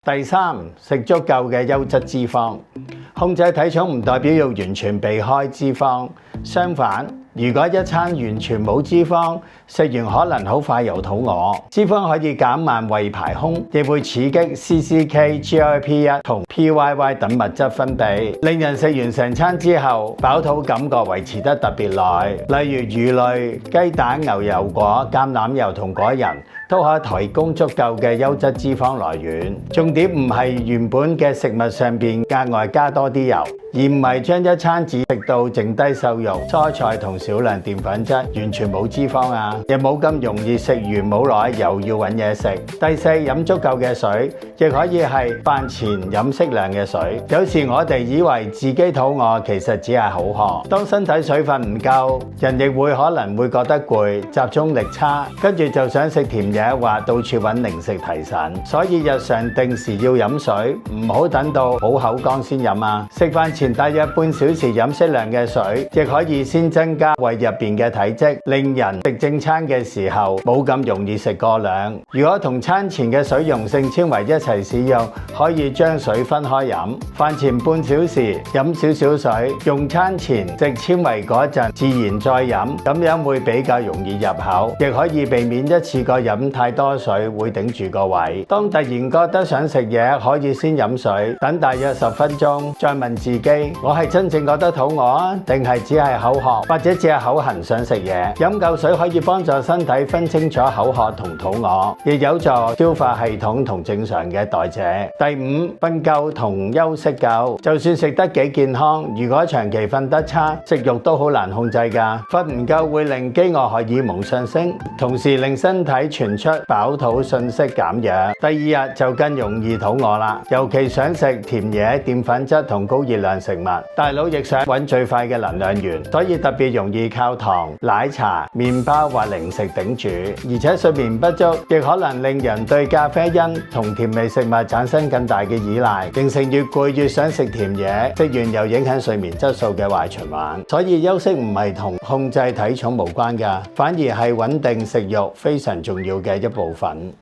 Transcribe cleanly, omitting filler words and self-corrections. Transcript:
第三，食足夠嘅優質脂肪。控制體重唔代表要完全避開脂肪，相反，如果一餐完全冇脂肪，食完可能好快又肚餓。脂肪可以減慢胃排空，亦會刺激 CCK、GLP-1 同 PYY 等物質分泌，令人食完成餐之後飽肚感覺維持得特別耐。例如魚類、雞蛋、牛油果、橄欖油同果仁都可以提供足夠嘅優質脂肪來源。重點唔係原本嘅食物上邊額外加多啲油，而唔係將一餐只食到剩低瘦肉、蔬菜同少量澱粉質，完全冇脂肪啊！亦冇咁容易食完冇耐又要揾嘢食。第四，飲足夠嘅水，亦可以係飯前飲適量嘅水。有時我哋以為自己肚餓，其實只係口渴。當身體水分唔夠，人亦可能會覺得攰、集中力差，跟住就想食甜嘢或到處揾零食提神。所以日常定時要飲水，唔好等到好口乾先飲啊！食飯前大約半小時飲適量嘅水，亦可以先增加胃入邊嘅體積，令人食正餐嘅時候冇咁容易食過量。如果同餐前嘅水溶性纖維一齊使用，可以將水分開飲。飯前半小時飲少少水，用餐前食纖維嗰陣自然再飲，咁樣會比較容易入口，亦可以避免一次過飲太多水會頂住個胃。當突然覺得想食嘢，可以先飲水，等大約10分鐘，再問自己：我係真正覺得肚餓啊，定係只係口渴，或者只係口痕想食嘢？飲夠水可以幫助身體分清楚口渴同肚餓，亦有助消化系統同正常嘅代謝。第五，瞓夠同休息夠。就算食得幾健康，如果長期瞓得差，食慾都好難控制㗎。瞓唔夠會令飢餓荷爾蒙上升，同時令身體傳出飽肚訊息減弱。第二日就更容易肚餓啦，尤其想食甜嘢、澱粉質同高熱量食物，大腦亦想揾最快嘅能量源，所以特別容易靠糖、奶茶、麵包或零食頂住。而且睡眠不足亦可能令人對咖啡因同甜味食物產生更大嘅依賴，形成越攰越想食甜嘢，食完又影響睡眠質素嘅壞循環。所以休息唔係同控制體重無關㗎，反而係穩定食慾非常重要嘅一部分。